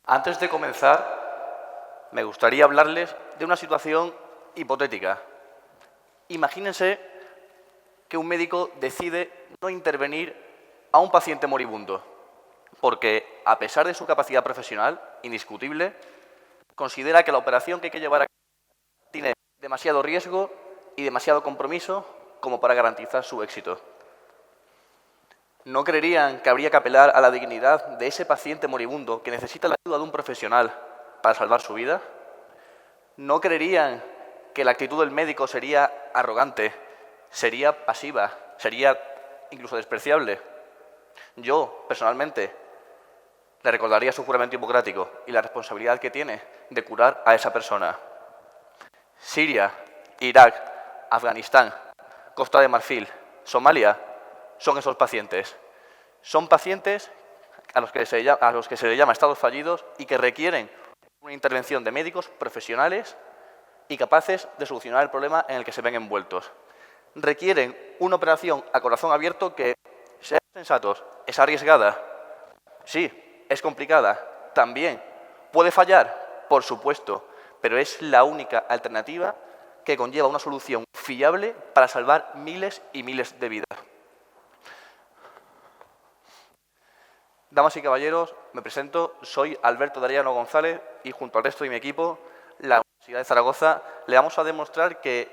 Antes de comenzar, me gustaría hablarles de una situación hipotética. Imagínense que un médico decide no intervenir a un paciente moribundo, porque, a pesar de su capacidad profesional, indiscutible, considera que la operación que hay que llevar a cabo tiene demasiado riesgo y demasiado compromiso como para garantizar su éxito. ¿No creerían que habría que apelar a la dignidad de ese paciente moribundo que necesita la ayuda de un profesional para salvar su vida? ¿No creerían que la actitud del médico sería arrogante, sería pasiva, sería incluso despreciable? Yo, personalmente, le recordaría su juramento hipocrático y la responsabilidad que tiene de curar a esa persona. Siria, Irak, Afganistán, Costa de Marfil, Somalia son esos pacientes. Son pacientes a los que se le llama estados fallidos y que requieren una intervención de médicos profesionales y capaces de solucionar el problema en el que se ven envueltos. Requieren una operación a corazón abierto que, seamos sensatos, es arriesgada. Sí, es complicada. También puede fallar, por supuesto, pero es la única alternativa que conlleva una solución fiable para salvar miles y miles de vidas. Damas y caballeros, me presento, soy Alberto Dariano González y junto al resto de mi equipo, la Universidad de Zaragoza, le vamos a demostrar que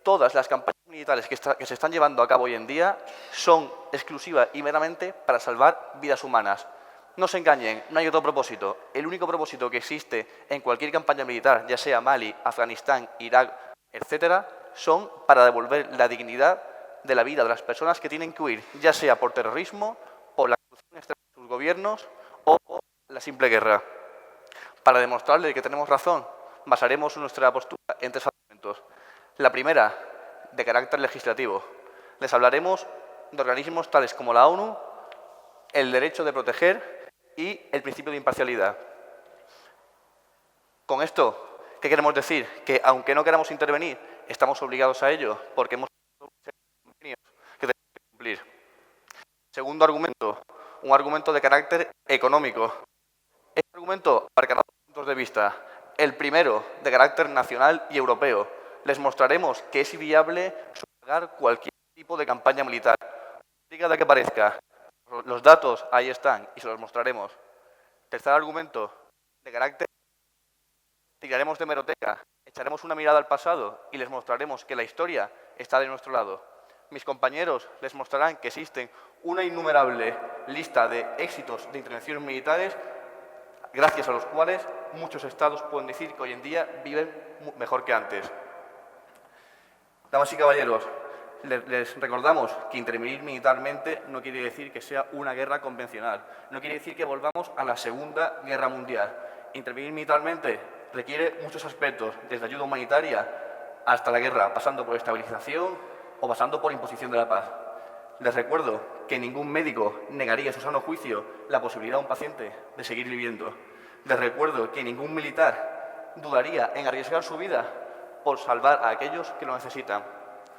todas las campañas militares que se están llevando a cabo hoy en día son exclusivas y meramente para salvar vidas humanas. No se engañen, no hay otro propósito. El único propósito que existe en cualquier campaña militar, ya sea Mali, Afganistán, Irak, etcétera, son para devolver la dignidad de la vida de las personas que tienen que huir, ya sea por terrorismo, por la corrupción externa de sus gobiernos o por la simple guerra. Para demostrarle que tenemos razón, basaremos nuestra postura en tres argumentos. La primera, de carácter legislativo. Les hablaremos de organismos tales como la ONU, el derecho de proteger y el principio de imparcialidad. Con esto, ¿qué queremos decir? Que aunque no queramos intervenir, estamos obligados a ello porque hemos convenios que tenemos que cumplir. Segundo argumento, un argumento de carácter económico. Este argumento abarcará dos puntos de vista. El primero, de carácter nacional y europeo. Les mostraremos que es viable sufragar cualquier tipo de campaña militar. Complicada que parezca, los datos ahí están y se los mostraremos. Tercer argumento, de carácter, tiraremos de hemeroteca, echaremos una mirada al pasado y les mostraremos que la historia está de nuestro lado. Mis compañeros les mostrarán que existen una innumerable lista de éxitos de intervenciones militares gracias a los cuales muchos estados pueden decir que hoy en día viven mejor que antes. Damas y caballeros, les recordamos que intervenir militarmente no quiere decir que sea una guerra convencional, no quiere decir que volvamos a la Segunda Guerra Mundial. Intervenir militarmente requiere muchos aspectos, desde ayuda humanitaria hasta la guerra, pasando por estabilización o pasando por imposición de la paz. Les recuerdo que ningún médico negaría a su sano juicio la posibilidad a un paciente de seguir viviendo. Les recuerdo que ningún militar dudaría en arriesgar su vida por salvar a aquellos que lo necesitan.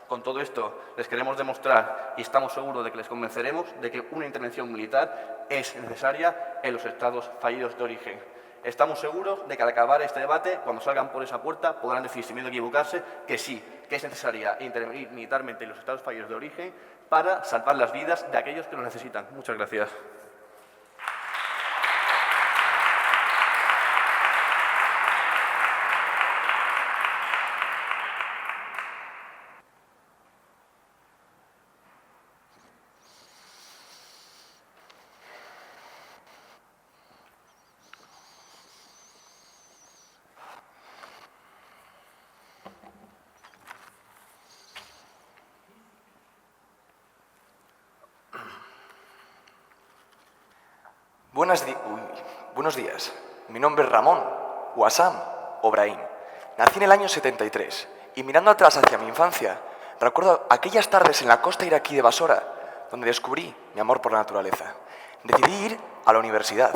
Con todo esto, les queremos demostrar, y estamos seguros de que les convenceremos, de que una intervención militar es necesaria en los estados fallidos de origen. Estamos seguros de que al acabar este debate, cuando salgan por esa puerta, podrán decir, sin miedo a equivocarse, que sí, que es necesaria intervenir militarmente en los estados fallidos de origen para salvar las vidas de aquellos que lo necesitan. Muchas gracias. Buenos días. Mi nombre es Ramón, Wassam o Brahim. Nací en el año 73 y mirando atrás hacia mi infancia, recuerdo aquellas tardes en la costa iraquí de Basora, donde descubrí mi amor por la naturaleza. Decidí ir a la universidad,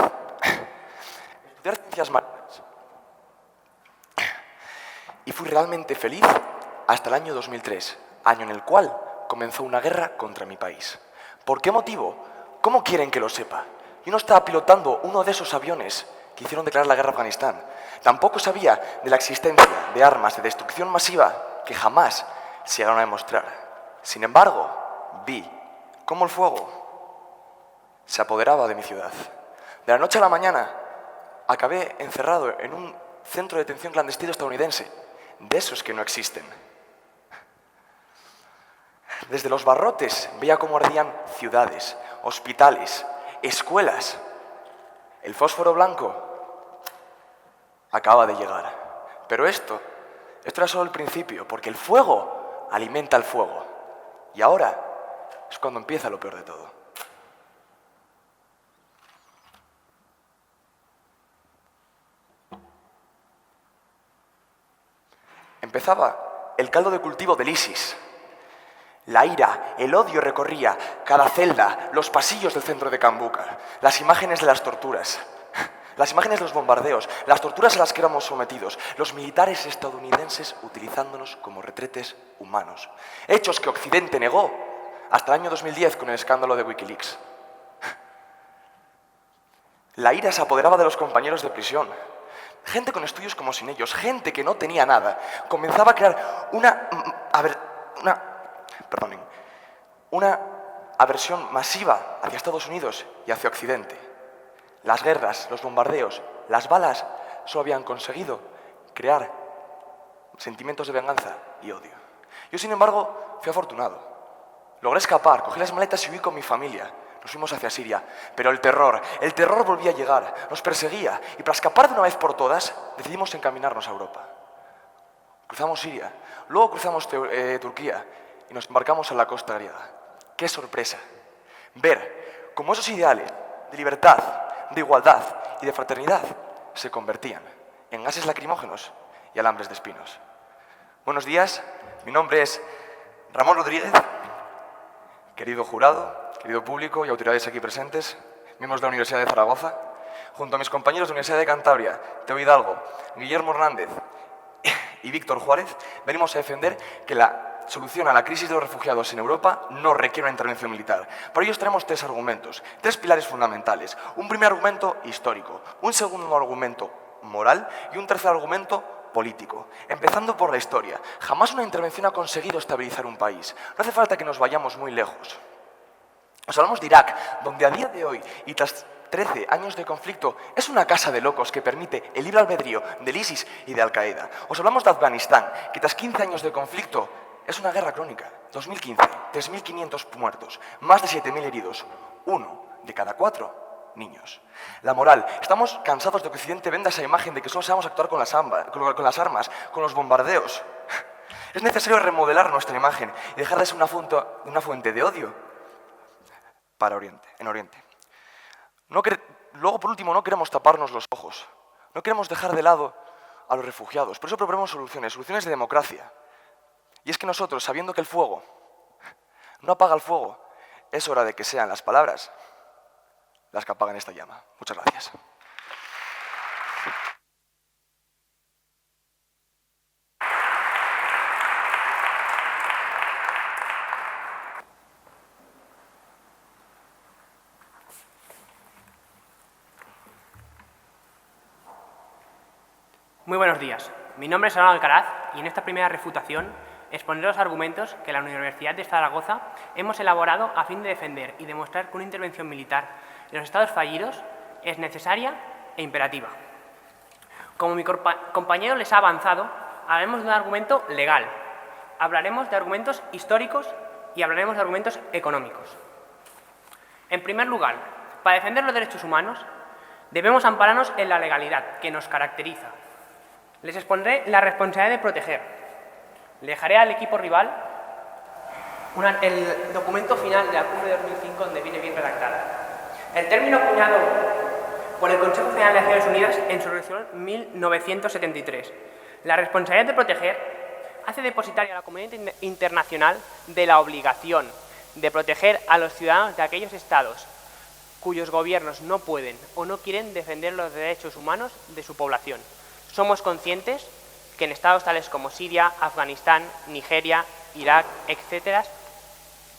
estudiar ciencias marinas. Y fui realmente feliz hasta el año 2003, año en el cual comenzó una guerra contra mi país. ¿Por qué motivo? ¿Cómo quieren que lo sepa? Yo no estaba pilotando uno de esos aviones que hicieron declarar la guerra a Afganistán. Tampoco sabía de la existencia de armas de destrucción masiva que jamás se llegaron a demostrar. Sin embargo, vi cómo el fuego se apoderaba de mi ciudad. De la noche a la mañana acabé encerrado en un centro de detención clandestino estadounidense, de esos que no existen. Desde los barrotes veía cómo ardían ciudades, hospitales, escuelas. El fósforo blanco acaba de llegar. Pero esto era solo el principio, porque el fuego alimenta el fuego. Y ahora es cuando empieza lo peor de todo. Empezaba el caldo de cultivo del ISIS. La ira, el odio recorría cada celda, los pasillos del centro de Kambuka, las imágenes de las torturas, las imágenes de los bombardeos, las torturas a las que éramos sometidos, los militares estadounidenses utilizándonos como retretes humanos. Hechos que Occidente negó hasta el año 2010 con el escándalo de Wikileaks. La ira se apoderaba de los compañeros de prisión. Gente con estudios como sin ellos, gente que no tenía nada, comenzaba a crear una aversión masiva hacia Estados Unidos y hacia Occidente. Las guerras, los bombardeos, las balas solo habían conseguido crear sentimientos de venganza y odio. Yo, sin embargo, fui afortunado. Logré escapar, cogí las maletas y huí con mi familia. Nos fuimos hacia Siria, pero el terror volvía a llegar, nos perseguía, y para escapar de una vez por todas, decidimos encaminarnos a Europa. Cruzamos Siria, luego cruzamos Turquía y nos embarcamos en la costa griega. ¡Qué sorpresa! Ver cómo esos ideales de libertad, de igualdad y de fraternidad se convertían en gases lacrimógenos y alambres de espinos. Buenos días, mi nombre es Ramón Rodríguez, querido jurado, querido público y autoridades aquí presentes, miembros de la Universidad de Zaragoza, junto a mis compañeros de la Universidad de Cantabria, Teo Hidalgo, Guillermo Hernández y Víctor Juárez, venimos a defender que la solución a la crisis de los refugiados en Europa no requiere una intervención militar. Por ello tenemos tres argumentos, tres pilares fundamentales. Un primer argumento histórico, un segundo argumento moral y un tercer argumento político. Empezando por la historia. Jamás una intervención ha conseguido estabilizar un país. No hace falta que nos vayamos muy lejos. Os hablamos de Irak, donde a día de hoy, y tras 13 años de conflicto, es una casa de locos que permite el libre albedrío del ISIS y de Al-Qaeda. Os hablamos de Afganistán, que tras 15 años de conflicto es una guerra crónica. 2015, 3.500 muertos, más de 7.000 heridos, 1 de cada 4 niños. La moral. Estamos cansados de que Occidente venda esa imagen de que solo sabemos actuar con las armas, con los bombardeos. Es necesario remodelar nuestra imagen y dejar de ser una fuente de odio en Oriente. Luego, por último, no queremos taparnos los ojos. No queremos dejar de lado a los refugiados. Por eso proponemos soluciones de democracia. Y es que nosotros, sabiendo que el fuego no apaga el fuego, es hora de que sean las palabras las que apaguen esta llama. Muchas gracias. Muy buenos días. Mi nombre es Álvaro Alcaraz y en esta primera refutación exponer los argumentos que la Universidad de Zaragoza hemos elaborado a fin de defender y demostrar que una intervención militar en los estados fallidos es necesaria e imperativa. Como mi compañero les ha avanzado, hablaremos de un argumento legal, hablaremos de argumentos históricos y hablaremos de argumentos económicos. En primer lugar, para defender los derechos humanos, debemos ampararnos en la legalidad que nos caracteriza. Les expondré la responsabilidad de proteger. Le dejaré al equipo rival el documento final de la cumbre de 2005 donde viene bien redactada. El término acuñado por el Consejo General de Naciones Unidas en su resolución 1973. La responsabilidad de proteger hace depositaria a la comunidad internacional de la obligación de proteger a los ciudadanos de aquellos estados cuyos gobiernos no pueden o no quieren defender los derechos humanos de su población. Somos conscientes que en estados tales como Siria, Afganistán, Nigeria, Irak, etc.,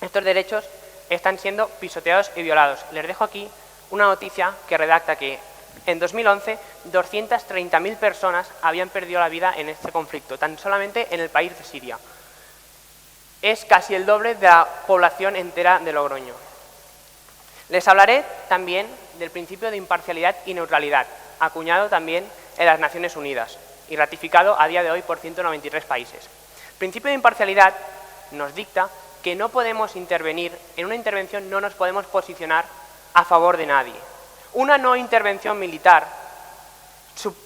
estos derechos están siendo pisoteados y violados. Les dejo aquí una noticia que redacta que En 2011, 230.000 personas habían perdido la vida en este conflicto, tan solamente en el país de Siria. Es casi el doble de la población entera de Logroño. Les hablaré también del principio de imparcialidad y neutralidad, acuñado también en las Naciones Unidas y ratificado a día de hoy por 193 países. El principio de imparcialidad nos dicta que no podemos intervenir, en una intervención no nos podemos posicionar a favor de nadie. Una no intervención militar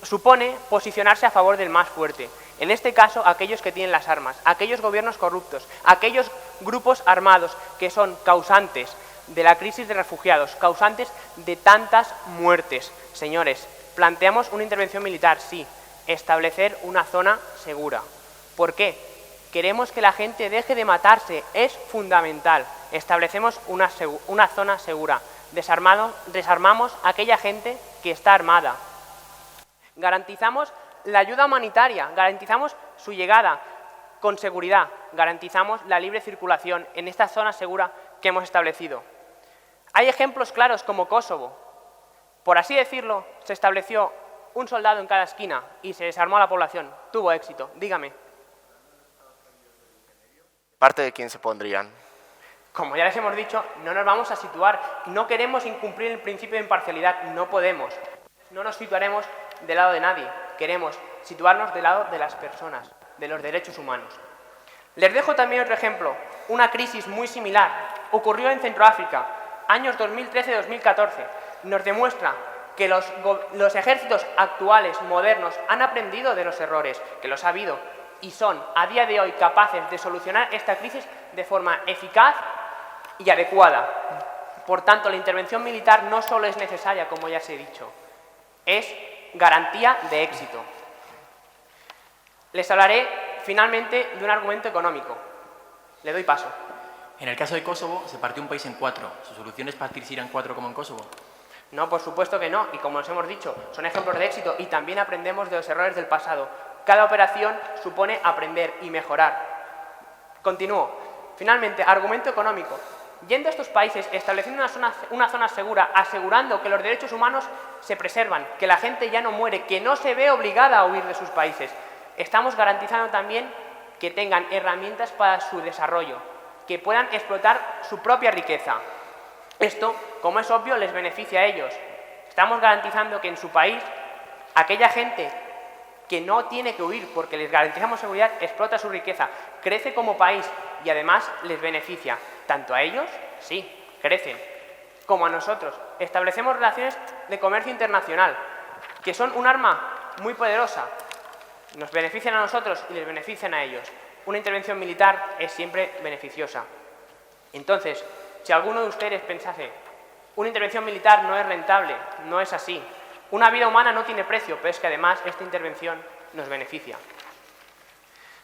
supone posicionarse a favor del más fuerte, en este caso aquellos que tienen las armas, aquellos gobiernos corruptos, aquellos grupos armados que son causantes de la crisis de refugiados, causantes de tantas muertes. Señores, planteamos una intervención militar, sí, establecer una zona segura. ¿Por qué? Queremos que la gente deje de matarse, es fundamental. Establecemos una zona segura, desarmamos a aquella gente que está armada. Garantizamos la ayuda humanitaria, garantizamos su llegada con seguridad, garantizamos la libre circulación en esta zona segura que hemos establecido. Hay ejemplos claros como Kosovo. Por así decirlo, se estableció un soldado en cada esquina y se desarmó a la población. Tuvo éxito. Dígame. ¿Parte de quién se pondrían? Como ya les hemos dicho, no nos vamos a situar. No queremos incumplir el principio de imparcialidad. No podemos. No nos situaremos del lado de nadie. Queremos situarnos del lado de las personas, de los derechos humanos. Les dejo también otro ejemplo. Una crisis muy similar ocurrió en Centroáfrica, años 2013-2014. Nos demuestra que los ejércitos actuales, modernos, han aprendido de los errores, que los ha habido, y son a día de hoy capaces de solucionar esta crisis de forma eficaz y adecuada. Por tanto, la intervención militar no solo es necesaria, como ya os he dicho, es garantía de éxito. Les hablaré finalmente de un argumento económico. Le doy paso. En el caso de Kosovo, se partió un país en 4. ¿Su solución es partir Siria en 4 como en Kosovo? No, por supuesto que no, y como os hemos dicho, son ejemplos de éxito y también aprendemos de los errores del pasado. Cada operación supone aprender y mejorar. Continúo. Finalmente, argumento económico. Yendo a estos países, estableciendo una zona segura, asegurando que los derechos humanos se preservan, que la gente ya no muere, que no se ve obligada a huir de sus países, estamos garantizando también que tengan herramientas para su desarrollo, que puedan explotar su propia riqueza. Esto, como es obvio, les beneficia a ellos. Estamos garantizando que en su país, aquella gente que no tiene que huir porque les garantizamos seguridad, explota su riqueza, crece como país y además les beneficia. Tanto a ellos, sí, crecen, como a nosotros. Establecemos relaciones de comercio internacional, que son un arma muy poderosa. Nos benefician a nosotros y les benefician a ellos. Una intervención militar es siempre beneficiosa. Entonces, si alguno de ustedes pensase, una intervención militar no es rentable, no es así. Una vida humana no tiene precio, pero es que además esta intervención nos beneficia.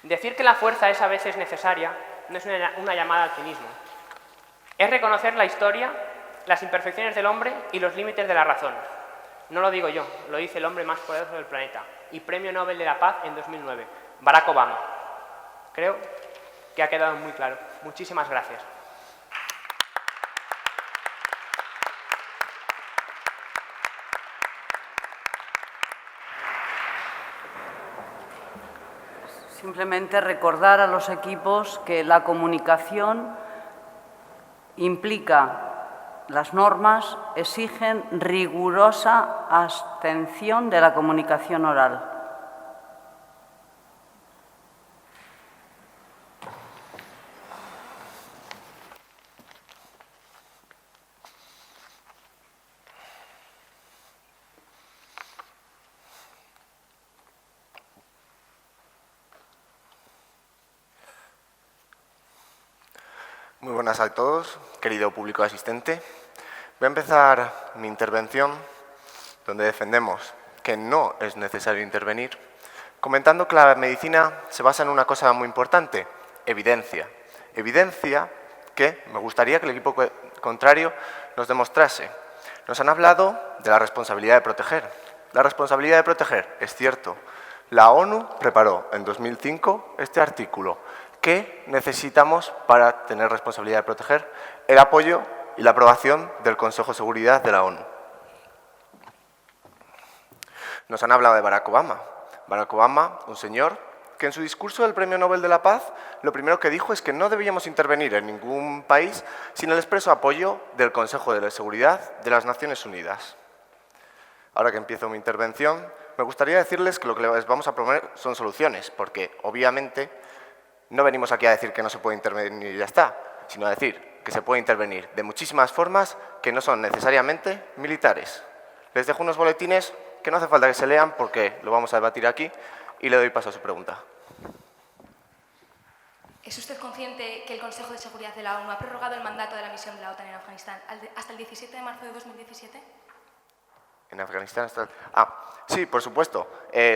Decir que la fuerza es a veces necesaria no es una llamada al cinismo. Es reconocer la historia, las imperfecciones del hombre y los límites de la razón. No lo digo yo, lo dice el hombre más poderoso del planeta y Premio Nobel de la Paz en 2009, Barack Obama. Creo que ha quedado muy claro. Muchísimas gracias. Simplemente recordar a los equipos que la comunicación implica, las normas exigen rigurosa abstención de la comunicación oral. Muy buenas a todos, querido público asistente. Voy a empezar mi intervención, donde defendemos que no es necesario intervenir, comentando que la medicina se basa en una cosa muy importante, evidencia. Evidencia que me gustaría que el equipo contrario nos demostrase. Nos han hablado de la responsabilidad de proteger. La responsabilidad de proteger, es cierto. La ONU preparó en 2005 este artículo. ¿Qué necesitamos para tener responsabilidad de proteger? El apoyo y la aprobación del Consejo de Seguridad de la ONU. Nos han hablado de Barack Obama. Barack Obama, un señor que en su discurso del Premio Nobel de la Paz, lo primero que dijo es que no debíamos intervenir en ningún país sin el expreso apoyo del Consejo de Seguridad de las Naciones Unidas. Ahora que empiezo mi intervención, me gustaría decirles que lo que les vamos a proponer son soluciones, porque obviamente no venimos aquí a decir que no se puede intervenir y ya está, sino a decir que se puede intervenir de muchísimas formas que no son necesariamente militares. Les dejo unos boletines que no hace falta que se lean porque lo vamos a debatir aquí y le doy paso a su pregunta. ¿Es usted consciente que el Consejo de Seguridad de la ONU ha prorrogado el mandato de la misión de la OTAN en Afganistán hasta el 17 de marzo de 2017? En Afganistán hasta... sí, por supuesto.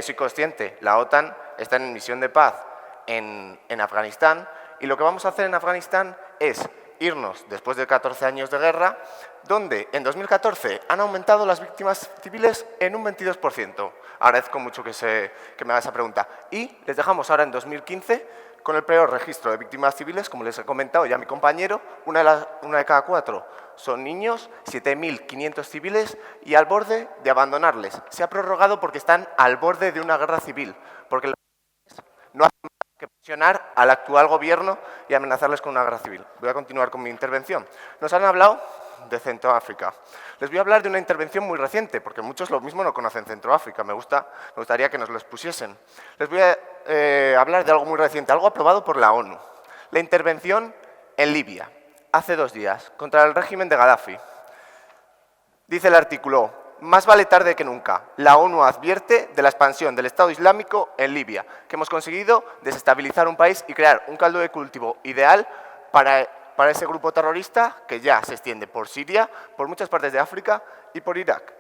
Soy consciente. La OTAN está en misión de paz en Afganistán y lo que vamos a hacer en Afganistán es irnos después de 14 años de guerra, donde en 2014 han aumentado las víctimas civiles en un 22%. Agradezco mucho que me haga esa pregunta. Y les dejamos ahora en 2015 con el peor registro de víctimas civiles, como les he comentado ya mi compañero, una de cada 4 son niños, 7.500 civiles y al borde de abandonarles. Se ha prorrogado porque están al borde de una guerra civil, porque no hacen más que presionar al actual gobierno y amenazarles con una guerra civil. Voy a continuar con mi intervención. Nos han hablado de Centroáfrica. Les voy a hablar de una intervención muy reciente, porque muchos lo mismo no conocen Centroáfrica. Me gustaría que nos lo expusiesen. Les voy a hablar de algo muy reciente, algo aprobado por la ONU. La intervención en Libia, hace 2 días, contra el régimen de Gaddafi. Dice el artículo: más vale tarde que nunca. La ONU advierte de la expansión del Estado Islámico en Libia, que hemos conseguido desestabilizar un país y crear un caldo de cultivo ideal para ese grupo terrorista que ya se extiende por Siria, por muchas partes de África y por Irak.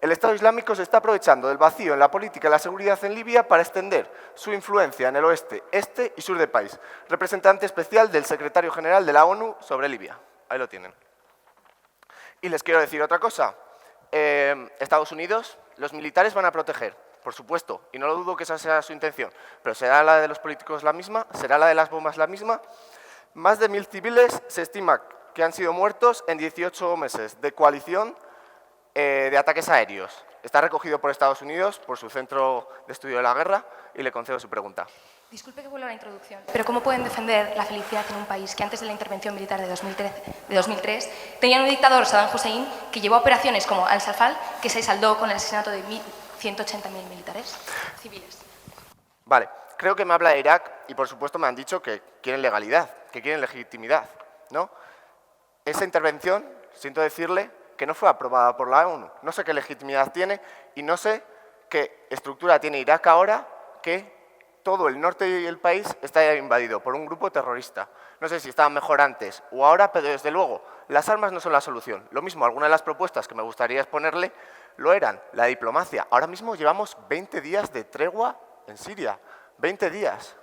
El Estado Islámico se está aprovechando del vacío en la política y la seguridad en Libia para extender su influencia en el oeste, este y sur del país. Representante especial del secretario general de la ONU sobre Libia. Ahí lo tienen. Y les quiero decir otra cosa. Estados Unidos, los militares van a proteger, por supuesto, y no lo dudo que esa sea su intención, pero ¿será la de los políticos la misma? ¿Será la de las bombas la misma? Más de 1.000 civiles se estima que han sido muertos en 18 meses de coalición de ataques aéreos. Está recogido por Estados Unidos, por su Centro de Estudio de la Guerra, y le concedo su pregunta. Disculpe que vuelva a la introducción, pero ¿cómo pueden defender la felicidad en un país que antes de la intervención militar de 2003 tenía un dictador, Saddam Hussein, que llevó a operaciones como Al-Safal, que se saldó con el asesinato de 180.000 militares civiles? Vale, creo que me habla de Irak y por supuesto me han dicho que quieren legalidad, que quieren legitimidad, ¿no? Esa intervención, siento decirle, que no fue aprobada por la ONU. No sé qué legitimidad tiene y no sé qué estructura tiene Irak ahora que todo el norte del país está invadido por un grupo terrorista. No sé si estaba mejor antes o ahora, pero desde luego las armas no son la solución. Lo mismo, algunas de las propuestas que me gustaría exponerle lo eran, la diplomacia. Ahora mismo llevamos 20 días de tregua en Siria, 20 días.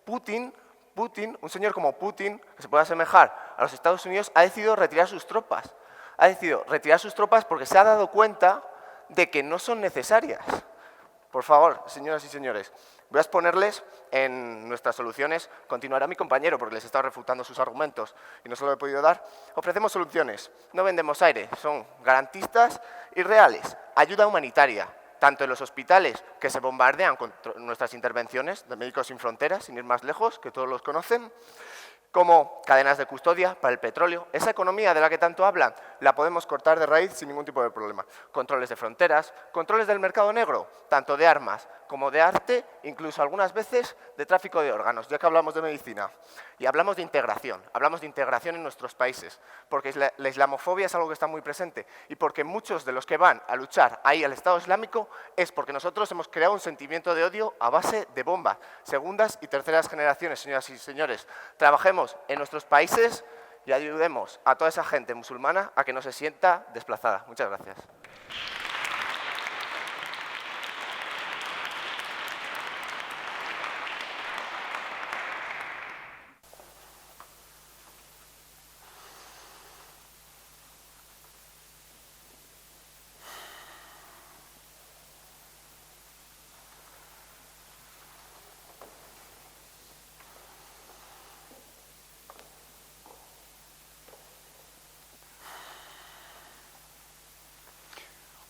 Putin, un señor como Putin, que se puede asemejar a los Estados Unidos, ha decidido retirar sus tropas. Ha decidido retirar sus tropas porque se ha dado cuenta de que no son necesarias. Por favor, señoras y señores, voy a exponerles en nuestras soluciones. Continuará mi compañero porque les he estado refutando sus argumentos y no se lo he podido dar. Ofrecemos soluciones, no vendemos aire, son garantistas y reales. Ayuda humanitaria, tanto en los hospitales que se bombardean con nuestras intervenciones de Médicos Sin Fronteras, sin ir más lejos, que todos los conocen, como cadenas de custodia para el petróleo. Esa economía de la que tanto hablan la podemos cortar de raíz sin ningún tipo de problema. Controles de fronteras, controles del mercado negro, tanto de armas como de arte, incluso algunas veces de tráfico de órganos, ya que hablamos de medicina. Y hablamos de integración en nuestros países, porque la islamofobia es algo que está muy presente y porque muchos de los que van a luchar ahí al Estado Islámico es porque nosotros hemos creado un sentimiento de odio a base de bombas, segundas y terceras generaciones, señoras y señores. Trabajemos en nuestros países y ayudemos a toda esa gente musulmana a que no se sienta desplazada. Muchas gracias.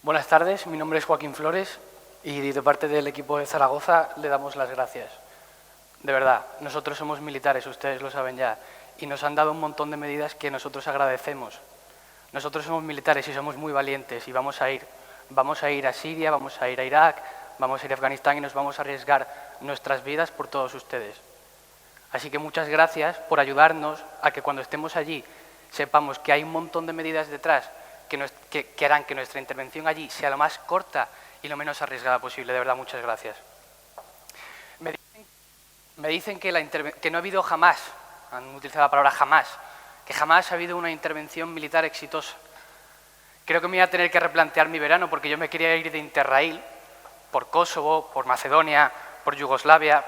Buenas tardes, mi nombre es Joaquín Flores, Y de parte del equipo de Zaragoza le damos las gracias. De verdad, nosotros somos militares, ustedes lo saben ya, y nos han dado un montón de medidas que nosotros agradecemos. Nosotros somos militares y somos muy valientes y vamos a ir. Vamos a ir a Siria, vamos a ir a Irak, vamos a ir a Afganistán y nos vamos a arriesgar nuestras vidas por todos ustedes. Así que muchas gracias por ayudarnos a que cuando estemos allí sepamos que hay un montón de medidas detrás que harán que nuestra intervención allí sea lo más corta y lo menos arriesgada posible. De verdad, muchas gracias. Me dicen que no ha habido jamás, han utilizado la palabra jamás, que jamás ha habido una intervención militar exitosa. Creo que me voy a tener que replantear mi verano porque yo me quería ir de Interrail por Kosovo, por Macedonia, por Yugoslavia,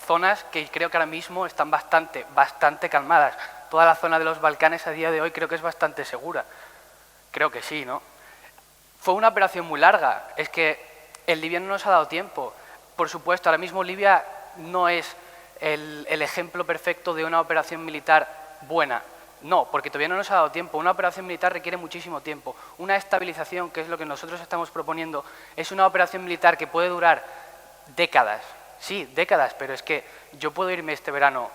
zonas que creo que ahora mismo están bastante calmadas. Toda la zona de los Balcanes a día de hoy creo que es bastante segura. Creo que sí, ¿no? Fue una operación muy larga, es que en Libia no nos ha dado tiempo. Por supuesto, ahora mismo Libia no es el ejemplo perfecto de una operación militar buena. No, porque todavía no nos ha dado tiempo. Una operación militar requiere muchísimo tiempo. Una estabilización, que es lo que nosotros estamos proponiendo, es una operación militar que puede durar décadas. Sí, décadas, pero es que yo puedo irme este verano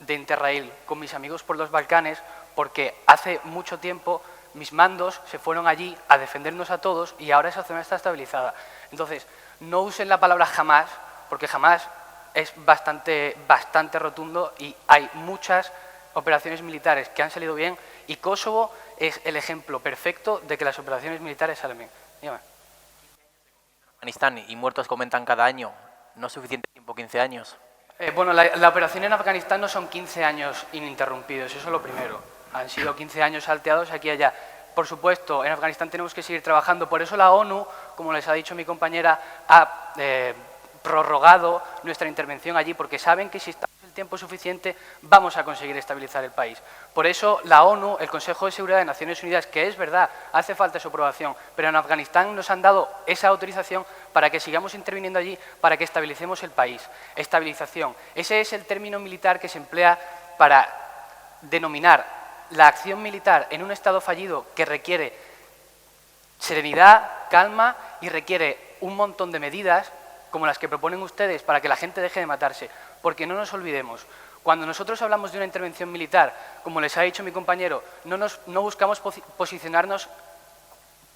de Interrail con mis amigos por los Balcanes porque hace mucho tiempo mis mandos se fueron allí a defendernos a todos y ahora esa zona está estabilizada. Entonces, no usen la palabra jamás, porque jamás es bastante rotundo y hay muchas operaciones militares que han salido bien y Kosovo es el ejemplo perfecto de que las operaciones militares salen bien. Dígame. Afganistán y muertos que aumentan cada año, ¿no es suficiente tiempo, 15 años? Bueno, la operación en Afganistán no son 15 años ininterrumpidos, eso es lo primero. Han sido 15 años salteados aquí y allá. Por supuesto, en Afganistán tenemos que seguir trabajando. Por eso la ONU, como les ha dicho mi compañera, ha prorrogado nuestra intervención allí, porque saben que si estamos el tiempo suficiente vamos a conseguir estabilizar el país. Por eso la ONU, el Consejo de Seguridad de Naciones Unidas, que es verdad, hace falta su aprobación, pero en Afganistán nos han dado esa autorización para que sigamos interviniendo allí, para que estabilicemos el país. Estabilización. Ese es el término militar que se emplea para denominar la acción militar en un Estado fallido que requiere serenidad, calma y requiere un montón de medidas como las que proponen ustedes para que la gente deje de matarse. Porque no nos olvidemos, cuando nosotros hablamos de una intervención militar, como les ha dicho mi compañero, no buscamos posicionarnos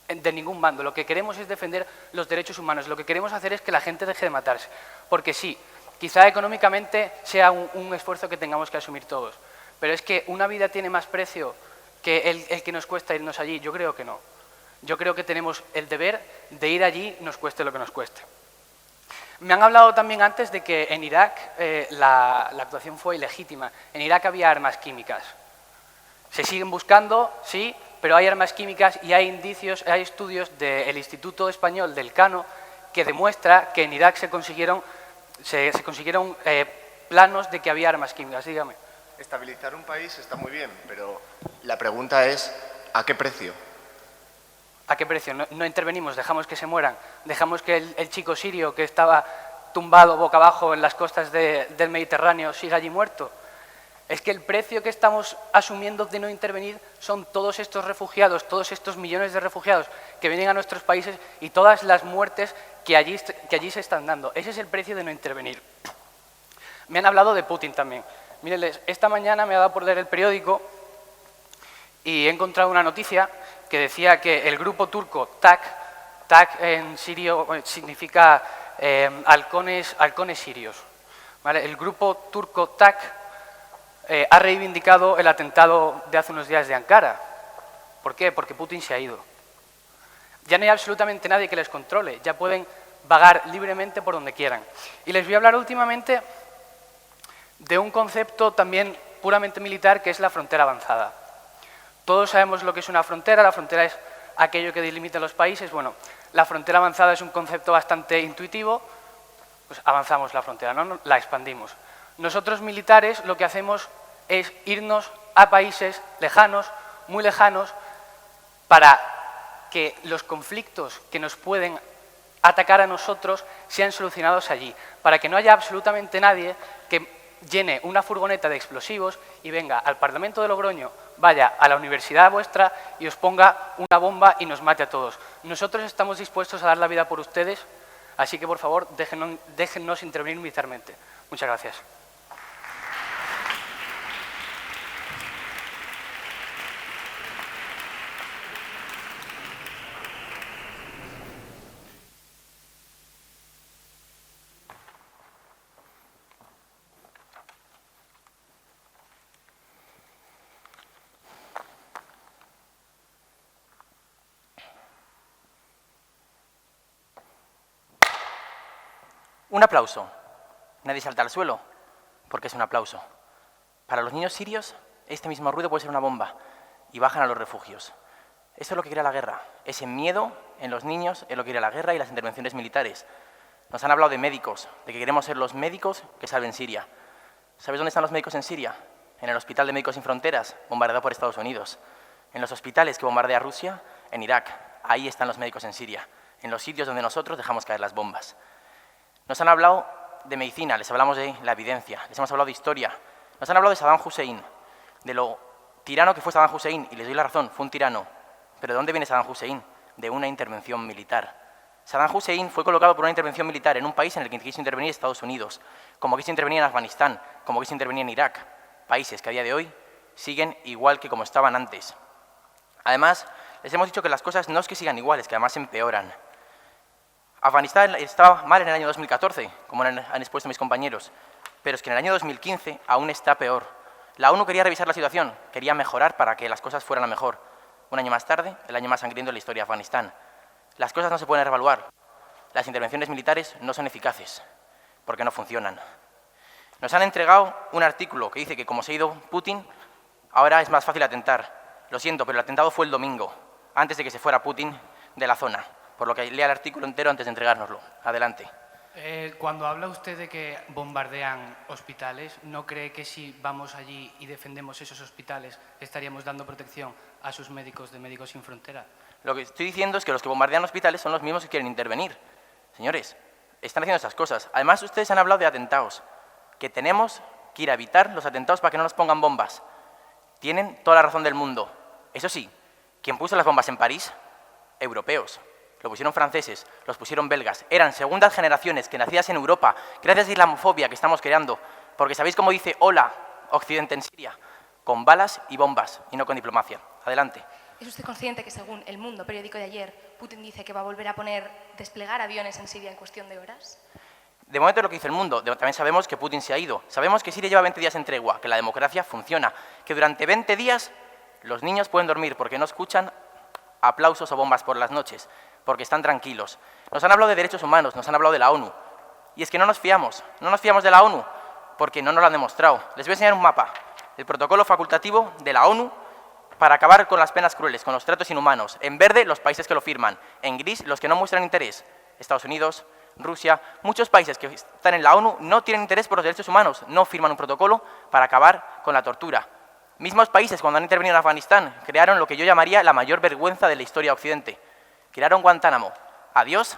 de ningún bando. Lo que queremos es defender los derechos humanos. Lo que queremos hacer es que la gente deje de matarse. Porque sí, quizá económicamente sea un esfuerzo que tengamos que asumir todos. Pero es que una vida tiene más precio que el que nos cuesta irnos allí. Yo creo que no. Yo creo que tenemos el deber de ir allí, nos cueste lo que nos cueste. Me han hablado también antes de que en Irak la actuación fue ilegítima. En Irak había armas químicas. Se siguen buscando, sí, pero hay armas químicas y hay indicios, hay estudios del Instituto Español del Cano que demuestra que en Irak se consiguieron planos de que había armas químicas. Dígame. Estabilizar un país está muy bien, pero la pregunta es ¿a qué precio? ¿A qué precio? No intervenimos, dejamos que se mueran, dejamos que el chico sirio que estaba tumbado boca abajo en las costas del Mediterráneo siga allí muerto. Es que el precio que estamos asumiendo de no intervenir son todos estos refugiados, todos estos millones de refugiados que vienen a nuestros países y todas las muertes que allí se están dando. Ese es el precio de no intervenir. Me han hablado de Putin también. Mírenles, esta mañana me ha dado por leer el periódico y he encontrado una noticia que decía que el grupo turco TAK en sirio significa halcones sirios, ¿vale? El grupo turco TAK ha reivindicado el atentado de hace unos días de Ankara. ¿Por qué? Porque Putin se ha ido. Ya no hay absolutamente nadie que les controle, ya pueden vagar libremente por donde quieran. Y les voy a hablar últimamente de un concepto también puramente militar que es la frontera avanzada. Todos sabemos lo que es una frontera, la frontera es aquello que delimita los países. Bueno, la frontera avanzada es un concepto bastante intuitivo, pues avanzamos la frontera, ¿no? La expandimos. Nosotros militares lo que hacemos es irnos a países lejanos, muy lejanos, para que los conflictos que nos pueden atacar a nosotros sean solucionados allí, para que no haya absolutamente nadie que llene una furgoneta de explosivos y venga al Parlamento de Logroño, vaya a la universidad vuestra y os ponga una bomba y nos mate a todos. Nosotros estamos dispuestos a dar la vida por ustedes Así que, por favor, déjennos intervenir militarmente. Muchas gracias. Un aplauso. Nadie salta al suelo, porque es un aplauso. Para los niños sirios, este mismo ruido puede ser una bomba, y bajan a los refugios. Esto es lo que crea la guerra. Ese miedo en los niños es lo que crea la guerra y las intervenciones militares. Nos han hablado de médicos, de que queremos ser los médicos que salven Siria. ¿Sabes dónde están los médicos en Siria? En el Hospital de Médicos Sin Fronteras, bombardeado por Estados Unidos. En los hospitales que bombardea Rusia, en Irak. Ahí están los médicos en Siria, en los sitios donde nosotros dejamos caer las bombas. Nos han hablado de medicina, les hablamos de la evidencia, les hemos hablado de historia, nos han hablado de Saddam Hussein, de lo tirano que fue Saddam Hussein, y les doy la razón, fue un tirano. ¿Pero de dónde viene Saddam Hussein? De una intervención militar. Saddam Hussein fue colocado por una intervención militar en un país en el que quiso intervenir Estados Unidos, como quiso intervenir en Afganistán, como quiso intervenir en Irak, países que a día de hoy siguen igual que como estaban antes. Además, les hemos dicho que las cosas no es que sigan iguales, que además empeoran. Afganistán estaba mal en el año 2014, como han expuesto mis compañeros, pero es que en el año 2015 aún está peor. La ONU quería revisar la situación, quería mejorar para que las cosas fueran a mejor. Un año más tarde, el año más sangriento de la historia de Afganistán. Las cosas no se pueden reevaluar. Las intervenciones militares no son eficaces, porque no funcionan. Nos han entregado un artículo que dice que como se ha ido Putin, ahora es más fácil atentar. Lo siento, pero el atentado fue el domingo, antes de que se fuera Putin de la zona. Por lo que lea el artículo entero antes de entregárnoslo. Adelante. Cuando habla usted de que bombardean hospitales, ¿no cree que si vamos allí y defendemos esos hospitales estaríamos dando protección a sus médicos de Médicos Sin Frontera? Lo que estoy diciendo es que los que bombardean hospitales son los mismos que quieren intervenir. Señores, están haciendo estas cosas. Además, ustedes han hablado de atentados, que tenemos que ir a evitar los atentados para que no nos pongan bombas. Tienen toda la razón del mundo. Eso sí, ¿quién puso las bombas en París? Europeos. Lo pusieron franceses, los pusieron belgas. Eran segundas generaciones que nacidas en Europa, gracias a la islamofobia que estamos creando. Porque ¿sabéis cómo dice hola Occidente en Siria? Con balas y bombas, y no con diplomacia. Adelante. ¿Es usted consciente que, según El Mundo, periódico de ayer, Putin dice que va a volver a desplegar aviones en Siria en cuestión de horas? De momento es lo que dice El Mundo. También sabemos que Putin se ha ido. Sabemos que Siria lleva 20 días en tregua, que la democracia funciona, que durante 20 días los niños pueden dormir porque no escuchan aplausos o bombas por las noches, porque están tranquilos. Nos han hablado de derechos humanos, nos han hablado de la ONU. Y es que no nos fiamos de la ONU, porque no nos lo han demostrado. Les voy a enseñar un mapa, el protocolo facultativo de la ONU para acabar con las penas crueles, con los tratos inhumanos. En verde, los países que lo firman. En gris, los que no muestran interés. Estados Unidos, Rusia, muchos países que están en la ONU no tienen interés por los derechos humanos, no firman un protocolo para acabar con la tortura. Mismos países, cuando han intervenido en Afganistán, crearon lo que yo llamaría la mayor vergüenza de la historia de Occidente. Crearon Guantánamo. Adiós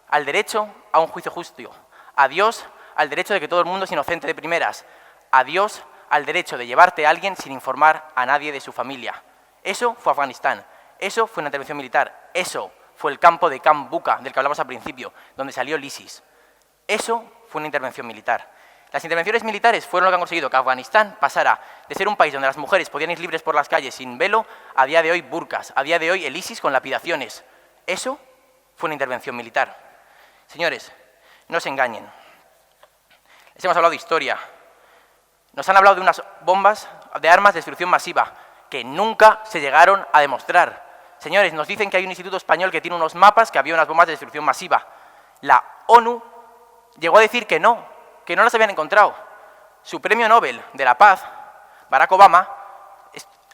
al derecho a un juicio justo. Adiós al derecho de que todo el mundo es inocente de primeras. Adiós al derecho de llevarte a alguien sin informar a nadie de su familia. Eso fue Afganistán. Eso fue una intervención militar. Eso fue el campo de Camp Bucca, del que hablamos al principio, donde salió el ISIS. Eso fue una intervención militar. Las intervenciones militares fueron lo que han conseguido que Afganistán pasara de ser un país donde las mujeres podían ir libres por las calles sin velo, a día de hoy burkas, a día de hoy el ISIS con lapidaciones. Eso fue una intervención militar. Señores, no se engañen. Les hemos hablado de historia. Nos han hablado de unas bombas, de armas de destrucción masiva, que nunca se llegaron a demostrar. Señores, nos dicen que hay un instituto español que tiene unos mapas que había unas bombas de destrucción masiva. La ONU llegó a decir que no las habían encontrado. Su premio Nobel de la Paz, Barack Obama,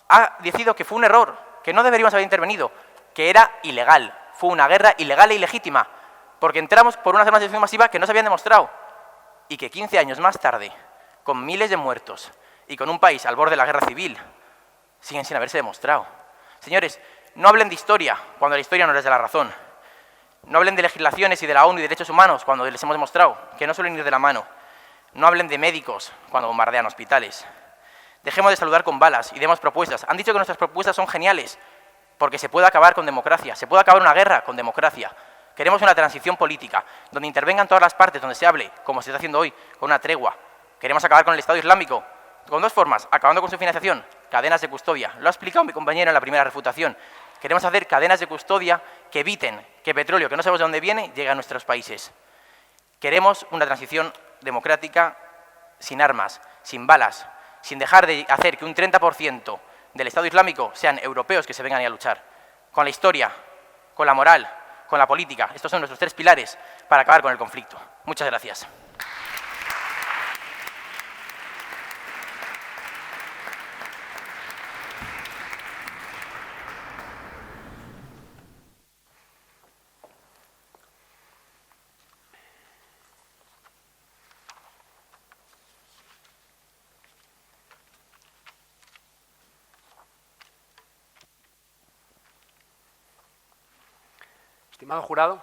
ha decidido que fue un error, que no deberíamos haber intervenido, que era ilegal. Fue una guerra ilegal e ilegítima, porque entramos por unas armas de destrucción masiva que no se habían demostrado. Y que 15 años más tarde, con miles de muertos y con un país al borde de la guerra civil, siguen sin haberse demostrado. Señores, no hablen de historia cuando la historia no les da la razón. No hablen de legislaciones y de la ONU y derechos humanos cuando les hemos demostrado que no suelen ir de la mano. No hablen de médicos cuando bombardean hospitales. Dejemos de saludar con balas y demos propuestas. Han dicho que nuestras propuestas son geniales porque se puede acabar con democracia, se puede acabar una guerra con democracia. Queremos una transición política, donde intervengan todas las partes, donde se hable, como se está haciendo hoy, con una tregua. Queremos acabar con el Estado Islámico, con dos formas, acabando con su financiación, cadenas de custodia. Lo ha explicado mi compañero en la primera refutación. Queremos hacer cadenas de custodia que eviten que petróleo, que no sabemos de dónde viene, llegue a nuestros países. Queremos una transición democrática sin armas, sin balas, sin dejar de hacer que un 30% del Estado Islámico sean europeos que se vengan ahí a luchar. Con la historia, con la moral, con la política. Estos son nuestros 3 pilares para acabar con el conflicto. Muchas gracias. Estimado jurado,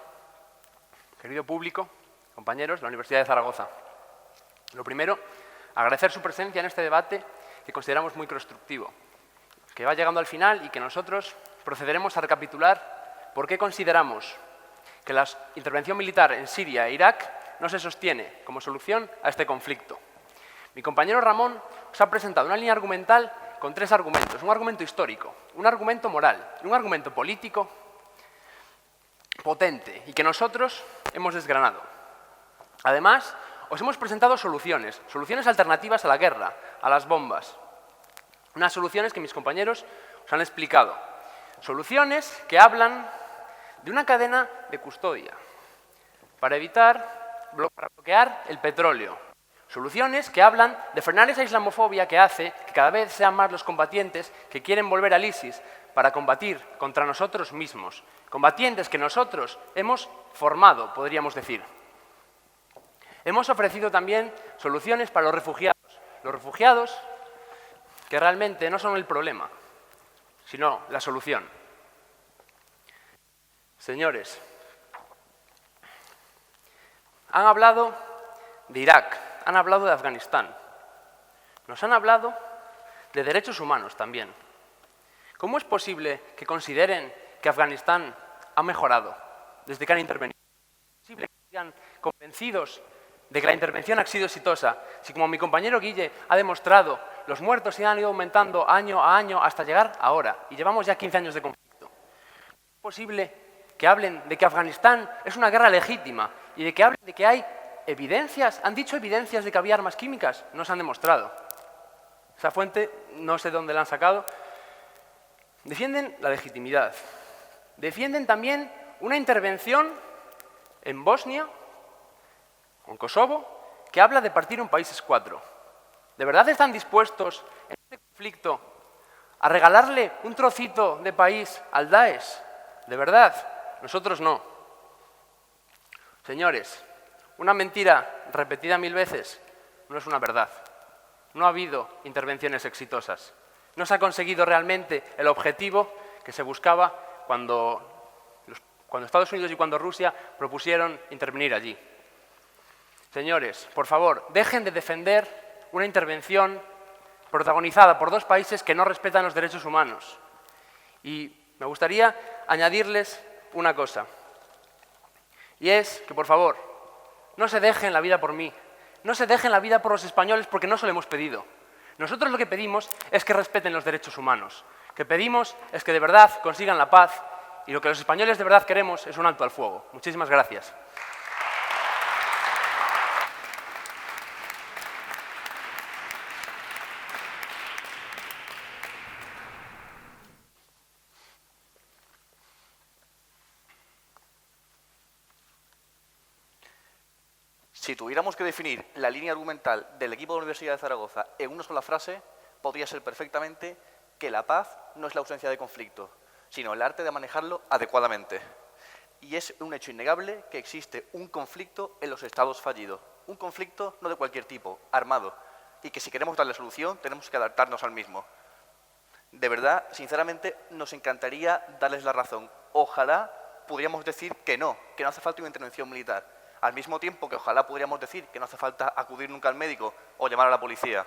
querido público, compañeros de la Universidad de Zaragoza. Lo primero, agradecer su presencia en este debate que consideramos muy constructivo, que va llegando al final y que nosotros procederemos a recapitular por qué consideramos que la intervención militar en Siria e Irak no se sostiene como solución a este conflicto. Mi compañero Ramón os ha presentado una línea argumental con 3 argumentos. Un argumento histórico, un argumento moral y un argumento político potente y que nosotros hemos desgranado. Además, os hemos presentado soluciones alternativas a la guerra, a las bombas. Unas soluciones que mis compañeros os han explicado. Soluciones que hablan de una cadena de custodia para bloquear el petróleo. Soluciones que hablan de frenar esa islamofobia que hace que cada vez sean más los combatientes que quieren volver al ISIS para combatir contra nosotros mismos. Combatientes que nosotros hemos formado, podríamos decir. Hemos ofrecido también soluciones para los refugiados que realmente no son el problema, sino la solución. Señores, han hablado de Irak, han hablado de Afganistán, nos han hablado de derechos humanos también. ¿Cómo es posible que consideren que Afganistán ha mejorado desde que han intervenido? ¿Es posible que sigan convencidos de que la intervención ha sido exitosa si, como mi compañero Guille ha demostrado, los muertos se han ido aumentando año a año hasta llegar ahora y llevamos ya 15 años de conflicto? ¿Es posible que hablen de que Afganistán es una guerra legítima y de que hablen de que hay evidencias? ¿Han dicho evidencias de que había armas químicas? No se han demostrado. Esa fuente no sé dónde la han sacado. Defienden la legitimidad. Defienden también una intervención en Bosnia, en Kosovo, que habla de partir un país en 4. ¿De verdad están dispuestos en este conflicto a regalarle un trocito de país al Daesh? ¿De verdad? Nosotros no. Señores, una mentira repetida 1000 veces no es una verdad. No ha habido intervenciones exitosas. No se ha conseguido realmente el objetivo que se buscaba cuando Estados Unidos y cuando Rusia propusieron intervenir allí. Señores, por favor, dejen de defender una intervención protagonizada por 2 países que no respetan los derechos humanos. Y me gustaría añadirles una cosa, y es que, por favor, no se dejen la vida por mí, no se dejen la vida por los españoles porque no se lo hemos pedido. Nosotros lo que pedimos es que respeten los derechos humanos. Lo que pedimos es que de verdad consigan la paz y lo que los españoles de verdad queremos es un alto al fuego. Muchísimas gracias. Si tuviéramos que definir la línea argumental del equipo de la Universidad de Zaragoza en una sola frase, podría ser perfectamente que la paz no es la ausencia de conflicto, sino el arte de manejarlo adecuadamente. Y es un hecho innegable que existe un conflicto en los estados fallidos. Un conflicto no de cualquier tipo, armado. Y que si queremos darle solución, tenemos que adaptarnos al mismo. De verdad, sinceramente, nos encantaría darles la razón. Ojalá pudiéramos decir que no hace falta una intervención militar. Al mismo tiempo que ojalá podríamos decir que no hace falta acudir nunca al médico o llamar a la policía.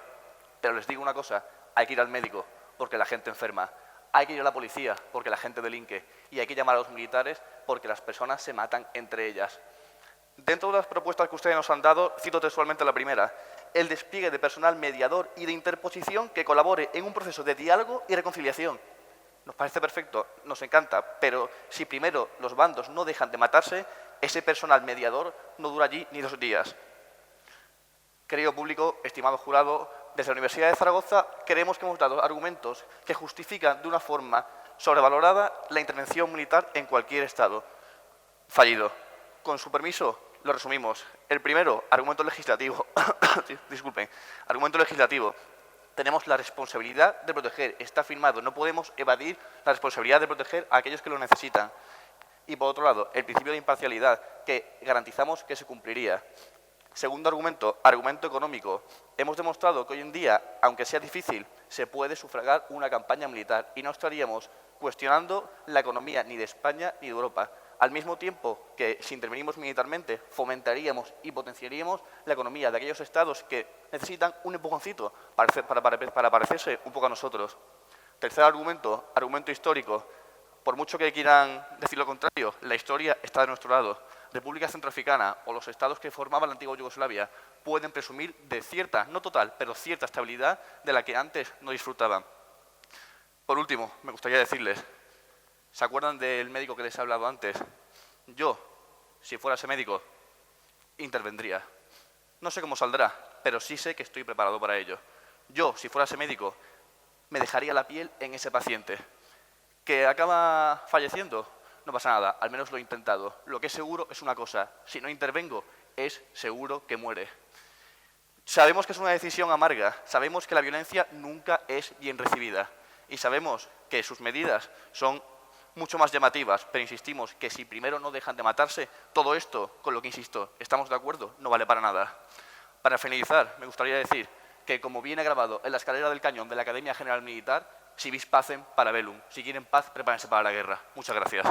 Pero les digo una cosa, hay que ir al médico porque la gente enferma. Hay que ir a la policía porque la gente delinque. y hay que llamar a los militares porque las personas se matan entre ellas. Dentro de las propuestas que ustedes nos han dado, cito textualmente la primera: el despliegue de personal mediador y de interposición que colabore en un proceso de diálogo y reconciliación. Nos parece perfecto, nos encanta, pero si primero los bandos no dejan de matarse, ese personal mediador no dura allí ni 2 días. Querido público, estimado jurado, desde la Universidad de Zaragoza creemos que hemos dado argumentos que justifican de una forma sobrevalorada la intervención militar en cualquier Estado fallido. Con su permiso, lo resumimos. El primero, argumento legislativo. Disculpen, argumento legislativo. Tenemos la responsabilidad de proteger. Está firmado. No podemos evadir la responsabilidad de proteger a aquellos que lo necesitan. Y por otro lado, el principio de imparcialidad, que garantizamos que se cumpliría. Segundo argumento, argumento económico. Hemos demostrado que hoy en día, aunque sea difícil, se puede sufragar una campaña militar y no estaríamos cuestionando la economía ni de España ni de Europa. Al mismo tiempo que, si intervenimos militarmente, fomentaríamos y potenciaríamos la economía de aquellos estados que necesitan un empujoncito para parecerse un poco a nosotros. Tercer argumento, argumento histórico. Por mucho que quieran decir lo contrario, la historia está de nuestro lado. República Centroafricana o los estados que formaban la antigua Yugoslavia pueden presumir de cierta, no total, pero cierta estabilidad de la que antes no disfrutaban. Por último, me gustaría decirles, ¿se acuerdan del médico que les he hablado antes? Yo, si fuera ese médico, intervendría. No sé cómo saldrá, pero sí sé que estoy preparado para ello. Yo, si fuera ese médico, me dejaría la piel en ese paciente. ¿Que acaba falleciendo? No pasa nada, al menos lo he intentado. Lo que es seguro es una cosa: si no intervengo, es seguro que muere. Sabemos que es una decisión amarga, sabemos que la violencia nunca es bien recibida y sabemos que sus medidas son mucho más llamativas, pero insistimos que si primero no dejan de matarse, todo esto, con lo que insisto, estamos de acuerdo, no vale para nada. Para finalizar, me gustaría decir que, como viene grabado en la escalera del cañón de la Academia General Militar, si vis pacem, para bellum. Si quieren paz, prepárense para la guerra. Muchas gracias.